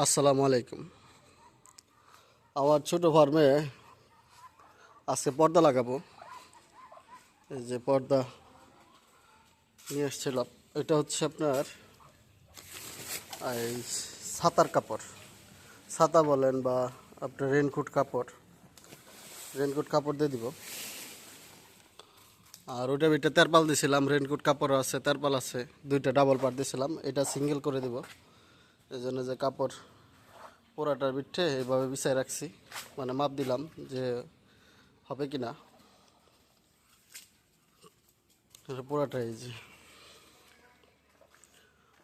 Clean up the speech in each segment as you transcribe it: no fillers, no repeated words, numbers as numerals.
আসসালামু আলাইকুম। আমার ছোট ফার্মে আজকে পর্দা লাগাবো। এই যে পর্দা নিয়ে এসেছিলাম, এটা হচ্ছে আপনার এই ছাতার কাপড়, ছাতা বলেন বা আপনার রেনকোট কাপড় দিয়ে দিব। আর ওইটা বিটে তেরপাল দিয়েছিলাম, রেনকোট কাপড় আছে, তেরপাল আছে, দুইটা ডাবল পার দিয়েছিলাম। এটা সিঙ্গেল করে দিব, এই জন্য যে কাপড় পোড়াটার বিটে এইভাবে বিছাই রাখছি, মানে মাপ দিলাম যে হবে কি না। পোড়াটা এই যে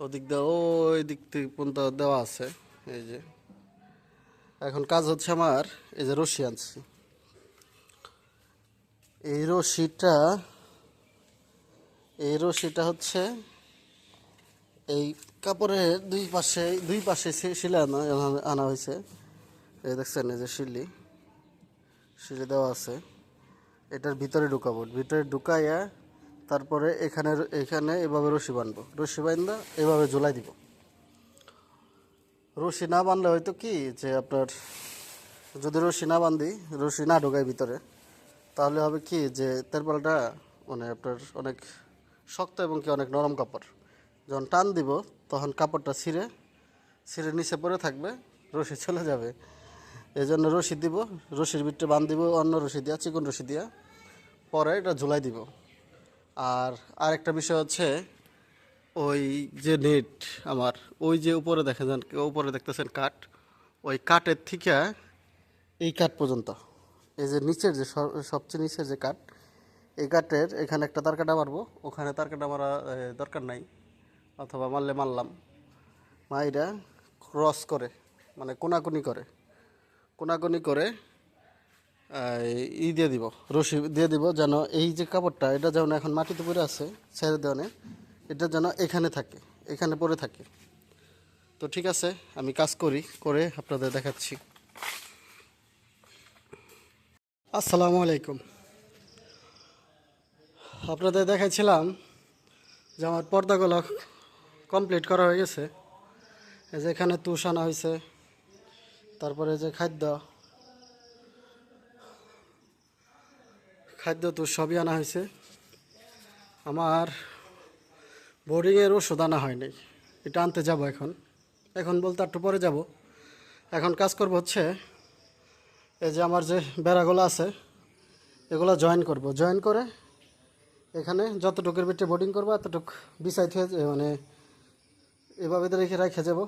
ওদিক দিয়ে ওই দিক থেকে পর্যন্ত দেওয়া আছে। এই যে এখন কাজ হচ্ছে আমার, এই যে রশি আনছি, এই রশিটা হচ্ছে এই কাপড়ের দুই পাশে শিলে আনা হয়েছে। এই দেখছেন, এই যে শিলি দেওয়া আছে। এটার ভিতরে ঢুকাবো, ভিতরে ঢুকাইয়া তারপরে এখানে এভাবে রশি বাঁধবো, রশি বাঁধা এভাবে ঝুলাই দিব। রশি না বাঁধলে হয়তো কি যে আপনার, যদি রশি না বাঁধি, রশি না ঢোকায় ভিতরে, তাহলে হবে কি যে তেরপালটা মানে আপনার অনেক শক্ত এবং কি অনেক নরম কাপড়। যখন টান দিব তখন কাপড়টা ছিঁড়ে নিচে পড়ে থাকবে, রশি চলে যাবে। এই জন্য রশি দিব, রশির ভিতরে বাঁধ দিব অন্য রশি দিয়া, চিকন রশি দিয়া, পরে এটা ঝুলাই দিব। আর আরেকটা বিষয় হচ্ছে, ওই যে নেট আমার, ওই যে উপরে উপরে দেখতেছেন কাঠ, ওই কাঠের থেকে এই কাঠ পর্যন্ত, এই যে নিচের যে সবচেয়ে নিচের যে কাঠ, এই কাঠের এখানে একটা তার কাটা মারবো, ওখানে তার কাটা মারা দরকার নাই, অথবা মারলে মারলাম। মাইরা ক্রস করে, মানে কোনাকুনি করে দিয়ে দিব, রশি দিয়ে দিব, যেন এই যে কাপড়টা এটা যেন এখন মাটিতে পড়ে আছে ছেড়ে দেওয়ানে, এটা যেন এখানে থাকে, এখানে পড়ে থাকে। তো ঠিক আছে, আমি কাজ করে আপনাদের দেখাচ্ছি। আসসালামু আলাইকুম। আপনাদের দেখাচ্ছিলাম যে আমার পর্দাগুলো কমপ্লিট করা হয়ে গেছে। এই যে এখানে তুষ আনা হয়েছে, তারপরে যে খাদ্য তুষ সবই আনা হয়েছে। আমার বোর্ডিংয়ের ওষুধ আনা হয়নি, এটা আনতে যাব এখন বলতে একটু পরে যাব। এখন কাজ করব হচ্ছে, এই যে আমার যে বেড়াগুলো আছে এগুলো জয়েন করে এখানে যতটুকুর ভিতরে বোর্ডিং করবো এতটুকু বিছাই থেকে, মানে এভাবে রেখে যাব।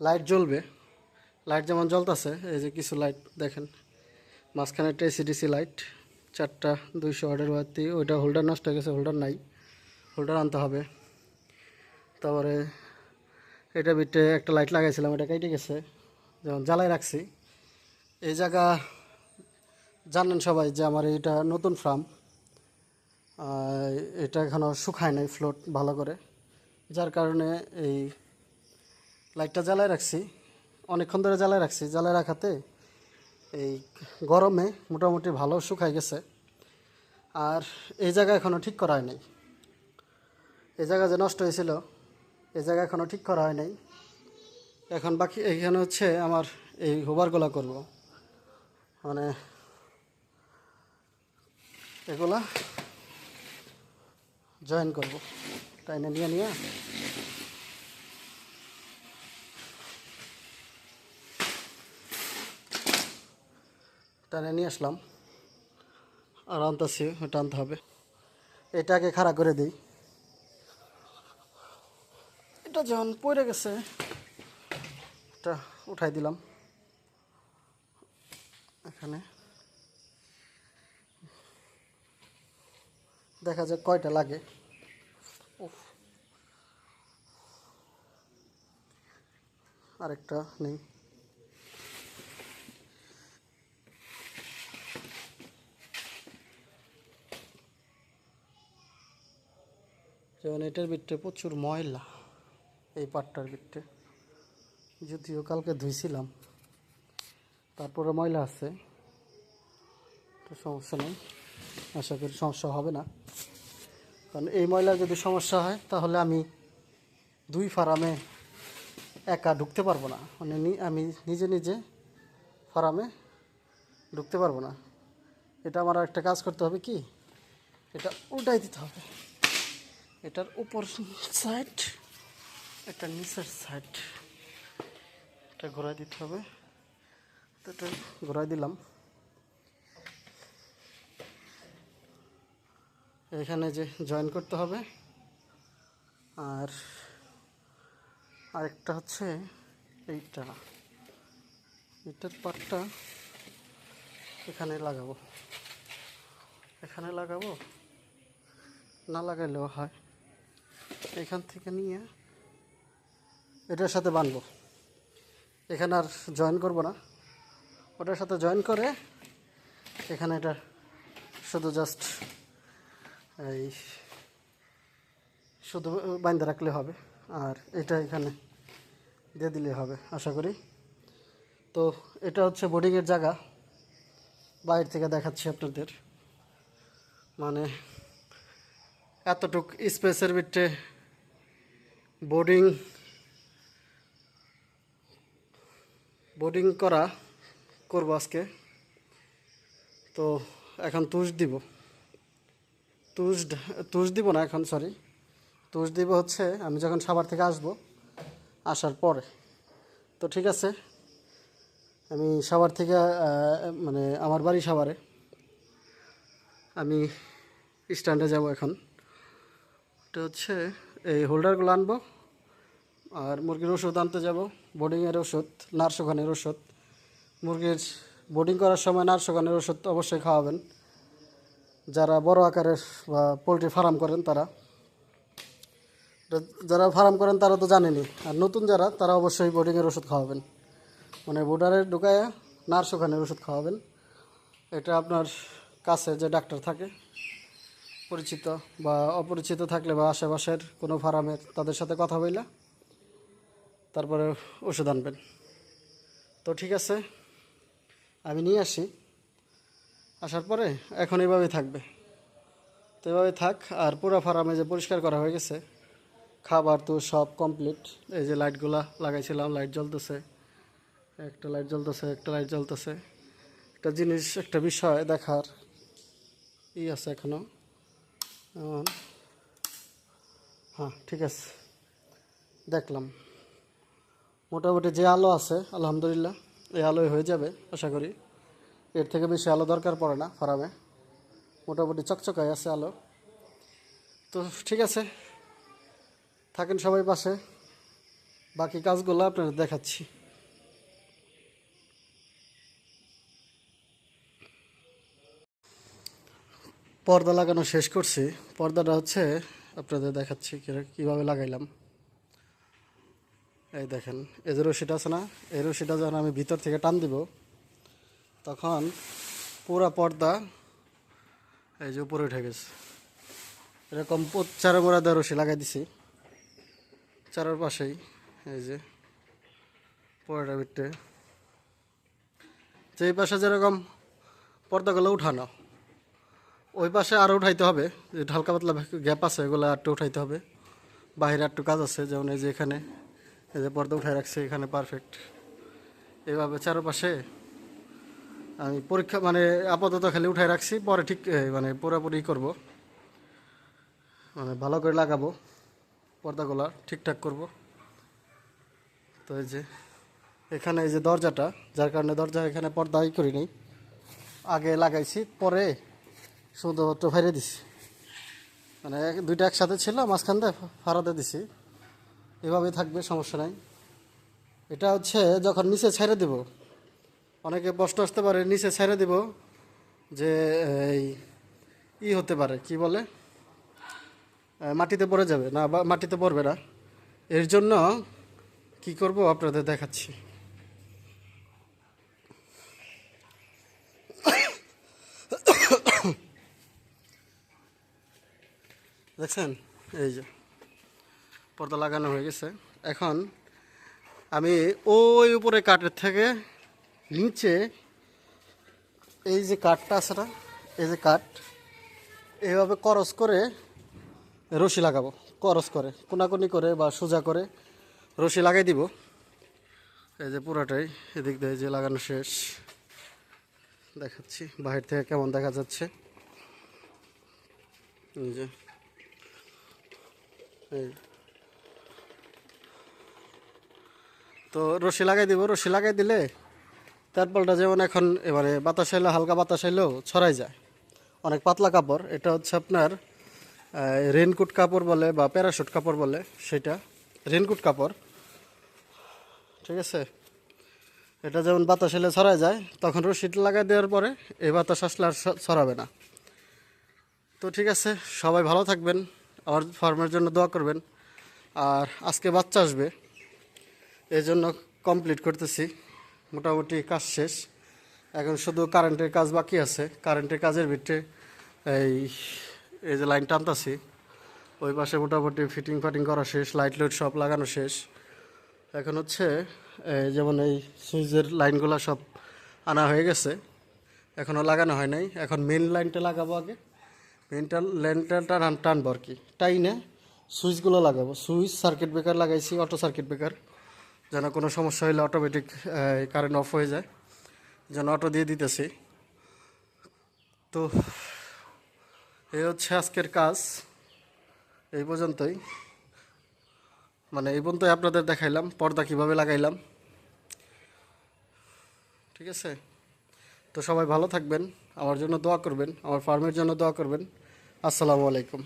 লাইট জ্বলবে, লাইট যেমন জ্বলতেছে, এই যে কিছু লাইট দেখেন, মাঝখানে একটা এসিডিসি লাইট, 4টা 200 ওয়াটের বাতি, ওইটা হোল্ডার নষ্ট হয়ে গেছে, হোল্ডার নাই, হোল্ডার আনতে হবে। তারপরে এটা ভিতরে একটা লাইট লাগাইছিলাম, এটা কেটে গেছে, যেমন জ্বালাই রাখছি। এই জায়গা জানেন সবাই যে আমার এটা নতুন ফার্ম, এটা এখনও শুকায় নাই ফ্লোট ভালো করে, যার কারণে এই লাইটটা জ্বালায় রাখছি, অনেকক্ষণ ধরে জ্বালায় রাখাতে এই গরমে মোটামুটি ভালো শুকায় গেছে। আর এই জায়গা এখনও ঠিক করা হয় নাই, এই জায়গা যে নষ্ট হয়েছিল এই জায়গা এখনও ঠিক করা হয় নাই। এখন বাকি এইখানে হচ্ছে আমার এই হোবারগুলো করব, মানে এগুলা জয়েন করব, টাইনে নিয়ে টানে নিয়ে আসলাম। আর আনতেছি, ওটা আনতে হবে। এটাকে খাড়া করে দিই, এটা যখন পড়ে গেছে এটা উঠাই দিলাম। এখানে দেখা যাক কয়টা লাগে। আরেকটা নেই, যেমন এটার ভিতরে প্রচুর ময়লা, এই পাটটার ভিতরে, যদিও কালকে ধুইছিলাম, তারপরে ময়লা আছে, তো সমস্যা নেই, আশা করি সমস্যা হবে না। কারণ এই ময়লা যদি সমস্যা হয় তাহলে আমি 2 ফার্মে একা ঢুকতে পারবো না, মানে আমি নিজে নিজে ফার্মে ঢুকতে পারবো না। এটা আমার একটা কাজ করতে হবে, কি এটা উল্টাই দিতে হবে, এটার উপর সাইড, এটা নিচের সাইড, এটা ঘোরাই দিতে হবে। তো এটা ঘোরাই দিলাম। এখানে যে জয়েন করতে হবে, আর আরেকটা হচ্ছে এইটার পার্টটা এখানে লাগাবো, না লাগাইলেও হয়। এখান থেকে নিয়ে এটার সাথে বানবো, এখানে আর জয়েন করব না, ওটার সাথে জয়েন করে এখানে এটা শুধু জাস্ট এই শুধু বাঁধে রাখলে হবে, আর এটা এখানে দিয়ে দিলে হবে আশা করি। তো এটা হচ্ছে বোর্ডিংয়ের জায়গা, বাইরে থেকে দেখাচ্ছি আপনাদের, মানে এতটুক স্পেসের ভিতরে বোর্ডিং করবো আজকে। তো এখন তুষ দিব না এখন, সরি, তুষ দিব হচ্ছে আমি যখন সাভার থেকে আসার পরে। তো ঠিক আছে, আমি সাভার থেকে মানে আমার বাড়ি সাভারে, আমি স্ট্যান্ডে যাব এখন। এটা হচ্ছে এই হোল্ডারগুলো আনবো, আর মুরগির ওষুধ আনতে যাব, বোর্ডিংয়ের ওষুধ, নার্সোখানের ওষুধ। মুরগির বোর্ডিং করার সময় নার্সোখানের ওষুধ অবশ্যই খাওয়াবেন, যারা বড় আকারের বা পোলট্রি ফার্ম করেন তারা। যারা ফার্ম করেন তারা তো জানেনই, আর নতুন যারা তারা অবশ্যই বোর্ডিংয়ের ওষুধ খাওয়াবেন, মানে বোর্ডারে ঢুকায় নার্সোখানের ওষুধ খাওয়াবেন। এটা আপনার কাছে যে ডাক্তার থাকে, পরিচিত বা অপরিচিত থাকলে বা আশেপাশের কোনো ফার্মের, তাদের সাথে কথা বইলা তারপরে ওষুধ আনবেন। তো ঠিক আছে, আমি নিয়ে আসি, আসার পরে এখন এইভাবেই থাকবে। তো এভাবে থাক। আর পুরো ফার্মে যে পরিষ্কার করা হয়ে গেছে, খাবার তো সব কমপ্লিট। এই যে লাইটগুলা লাগাইছিলাম, লাইট জ্বলতেছে, একটা লাইট জ্বলতেছে। একটা জিনিস, একটা বিষয় দেখার আছে এখনো। হ্যাঁ ঠিক আছে, দেখলাম মোটামুটি যে আলো আছে আলহামদুলিল্লাহ, এই আলোয় হয়ে যাবে আশা করি। এর থেকে বেশি আলো দরকার পড়ে না ফার্মে, মোটামুটি চকচকায় আছে আলো। তো ঠিক আছে, থাকেন সবাই পাশে, বাকি কাজগুলো আপনাদের দেখাচ্ছি। পর্দা লাগানো শেষ করছি, পর্দাটা হচ্ছে আপনাদের দেখাচ্ছি কীভাবে লাগাইলাম। এই দেখেন, এই যে রশিটা আছে না, এই রশিটা যখন আমি ভিতর থেকে টান দিব, তখন পুরা পর্দা এই যে উপরে উঠে গেছে। এরকম চারে মোড়া দেওয়া রশি লাগাই দিছি চারের পাশেই, এই যে পর্দাটা ভিতরে যেই পাশে যেরকম পর্দাগুলো উঠানো, ওই পাশে আরও উঠাইতে হবে, যে হালকা পাতলা গ্যাপ আছে এগুলো আরটু উঠাইতে হবে। বাইরে একটু কাজ আছে, যেমন এই যে এখানে এই যে পর্দা উঠাই রাখছে এখানে পারফেক্ট। এইভাবে চারপাশে আমি পরীক্ষা মানে আপাতত খালি উঠাই রাখছি, পরে ঠিক মানে পুরোপুরি করব, মানে ভালো করে লাগাবো, পর্দাগুলো ঠিকঠাক করব। তো এই যে এখানে এই যে দরজাটা, যার কারণে দরজা এখানে পর্দাই করি নি, আগে লাগাইছি পরে শুধুমাত্র ফেরে দিছি, মানে দুইটা একসাথে ছিল, মাঝখান দিয়ে ফাড়াতে দিছি। এভাবেই থাকবে, সমস্যা নাই। এটা হচ্ছে যখন নিচে ছেড়ে দেব, অনেকে প্রশ্ন আসতে পারে নিচে ছেড়ে দেব যে এই হতে পারে, কি বলে, মাটিতে পড়ে যাবে না, বা মাটিতে পড়বে না। এর জন্য কি করব আপনাদের দেখাচ্ছি। দেখছেন, এই যে পর্দা লাগানো হয়ে গেছে। এখন আমি ওই উপরে কাঠের থেকে নিচে এই যে কাঠটা আছে না, এই যে কাঠ, এইভাবে করস করে রশি লাগাবো, করস করে কোনাকুনি করে বা সোজা করে রশি লাগাই দিব। এই যে পুরাটাই এদিক দিয়ে যে লাগানো শেষ, দেখাচ্ছি বাহির থেকে কেমন দেখা যাচ্ছে। এই যে এই তো রশি লাগাই দিব, রশি লাগাই দিলে তারপলটা যেমন এখন এবারে বাতাস এলে হালকা বাতাস এলেও ছড়াই যায়। অনেক পাতলা কাপড়, এটা হচ্ছে আপনার রেনকোট কাপড় বলে বা প্যারাশুট কাপড় বলে, সেটা রেনকোট কাপড়। ঠিক আছে, এটা যেমন বাতাস এলে ছড়ায় যায়, তখন রশিটা লাগাই দেওয়ার পরে এই বাতাস আসলে আর ছড়াবে না। তো ঠিক আছে, সবাই ভালো থাকবেন, আমার ফার্মের জন্য দোয়া করবেন। আর আজকে বাচ্চা আসবে, এই জন্য কমপ্লিট করতেছি, মোটামুটি কাজ শেষ। এখন শুধু কারেন্টের কাজ বাকি আছে। কারেন্টের কাজের ভিতরে এই এই যে লাইন টানতাছি, ওই পাশে মোটামুটি ফিটিং ফাটিং করা শেষ, লাইট লাইট সব লাগানো শেষ। এখন হচ্ছে যেমন এই সুইচের লাইনগুলো সব আনা হয়ে গেছে, এখনও লাগানো হয় নাই। এখন মেন লাইনটা লাগাবো আগে, মেনটা লাইনটা টানবো আর কি, টাইনে সুইচগুলো লাগাবো। সুইচ সার্কিট ব্রেকার লাগাইছি, অটো সার্কিট ব্রেকার, যেন কোনো সমস্যা হলে অটোমেটিক কারেন্ট অফ হয়ে যায়, যেন অটো দিয়ে দিতেছি। তো এই হচ্ছে আজকের কাজ, এই পর্যন্তই। মানে এই পর্যন্তই আপনাদের দেখাইলাম পর্দা কীভাবে লাগাইলাম। ঠিক আছে, তো সবাই ভালো থাকবেন, আমার জন্য দোয়া করবেন, আমার ফার্মের জন্য দোয়া করবেন। আসসালামু আলাইকুম।